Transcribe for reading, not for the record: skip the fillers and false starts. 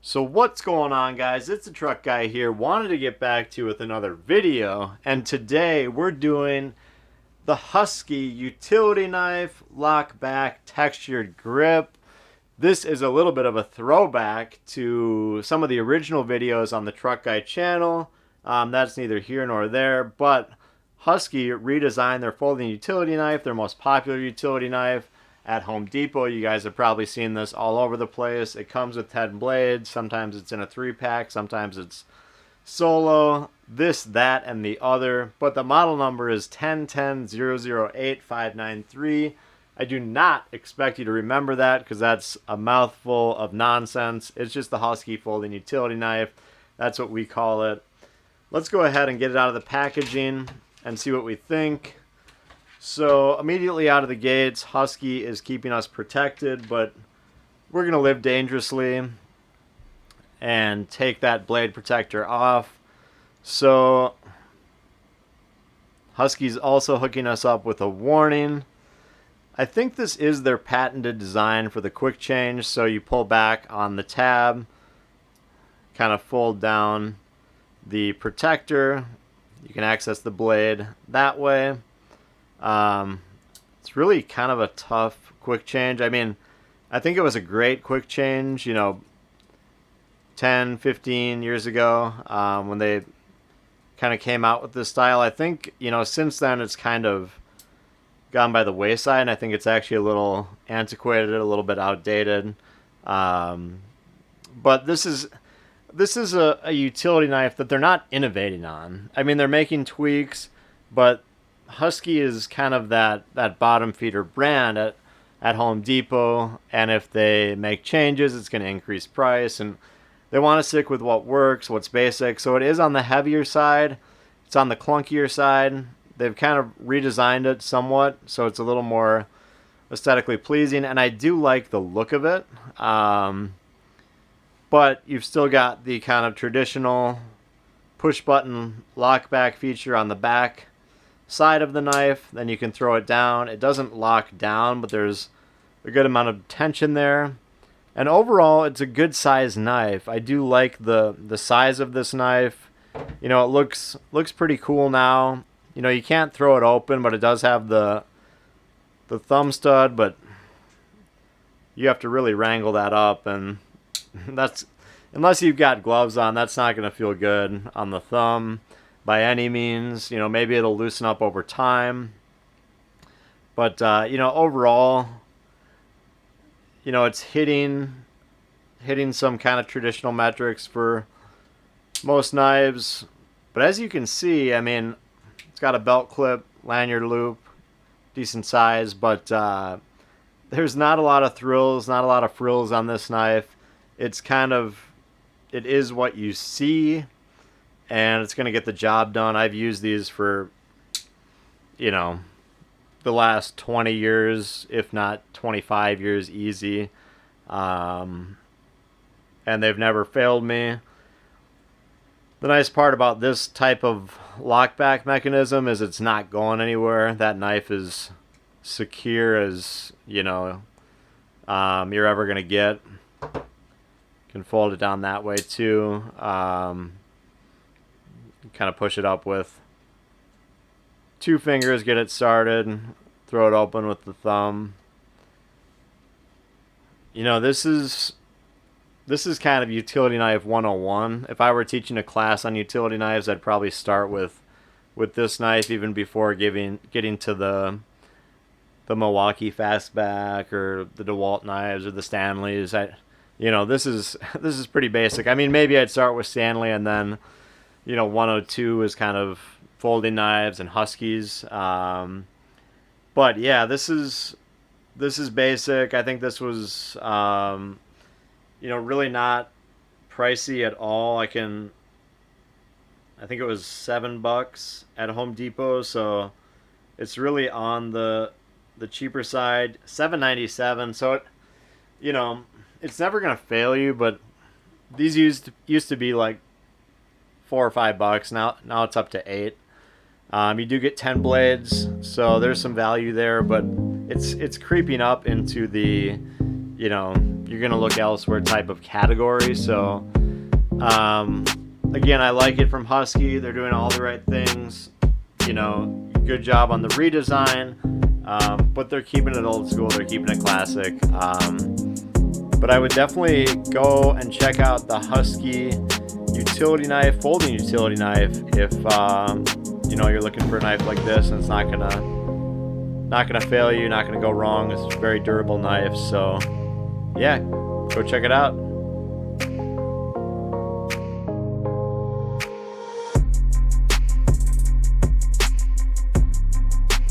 So what's going on, guys? It's the truck guy here. Wanted to get back to you with another video, and today we're doing the Husky utility knife lock back textured grip. This is a little bit of a throwback to some of the original videos on the Truck Guy channel. That's neither here nor there, but Husky redesigned their folding utility knife, their most popular utility knife, at Home Depot. You guys have probably seen this all over the place. It comes with 10 blades. Sometimes it's in a 3-pack. Sometimes it's solo. This, that, and the other. But the model number is 1010008593. I do not expect you to remember that because that's a mouthful of nonsense. It's just the Husky folding utility knife. That's what we call it. Let's go ahead and get it out of the packaging and see what we think. So immediately out of the gates, Husky is keeping us protected, but we're going to live dangerously and take that blade protector off. So Husky's also hooking us up with a warning. I think this is their patented design for the quick change. So you pull back on the tab, kind of fold down the protector. You can access the blade that way. It's really kind of a tough quick change. I mean, I think it was a great quick change, 10, 15 years ago, when they kind of came out with this style. I think, since then it's kind of gone by the wayside, and I think it's actually a little antiquated, a little bit outdated. But this is a utility knife that they're not innovating on. I mean, they're making tweaks, but Husky is kind of that bottom feeder brand at Home Depot, and if they make changes, it's going to increase price, and they want to stick with what works, what's basic. So it is on the heavier side. It's on the clunkier side. They've kind of redesigned it somewhat, so it's a little more aesthetically pleasing, and I do like the look of it. But you've still got the kind of traditional push-button lock-back feature on the back side of the knife. Then you can throw it down. It doesn't lock down, but there's a good amount of tension there. And overall, it's a good size knife. I do like the size of this knife. It looks pretty cool now. You can't throw it open, but it does have the thumb stud, but you have to really wrangle that up, and that's, unless you've got gloves on, that's not going to feel good on the thumb by any means. Maybe it'll loosen up over time, but overall, it's hitting some kind of traditional metrics for most knives. But as you can see, I mean, it's got a belt clip, lanyard loop, decent size, but there's not a lot of thrills, not a lot of frills on this knife. It is what you see, and it's going to get the job done. I've used these for, the last 20 years, if not 25 years easy. And they've never failed me. The nice part about this type of lockback mechanism is it's not going anywhere. That knife is secure as, you're ever going to get. You can fold it down that way too. Kind of push it up with 2 fingers, get it started, throw it open with the thumb. This is kind of utility knife 101. If I were teaching a class on utility knives, I'd probably start with this knife even before getting to the Milwaukee Fastback or the DeWalt knives or the Stanleys. This is pretty basic. I mean, maybe I'd start with Stanley, and then 102 is kind of folding knives and Huskies. But yeah, this is basic. I think this was really not pricey at all. I think it was $7 at Home Depot, so it's really on the cheaper side. $7.97. So it's never gonna fail you, but these used to be like $4 or $5. Now it's up to $8. You do get 10 blades, so there's some value there, but it's creeping up into the you're gonna look elsewhere type of category. So again, I like it from Husky. They're doing all the right things. You know, good job on the redesign, but they're keeping it old school. They're keeping it classic. But I would definitely go and check out the Husky utility knife, folding utility knife, if you know, you're looking for a knife like this and it's not gonna fail you, not gonna go wrong. It's a very durable knife. So yeah, go check it out.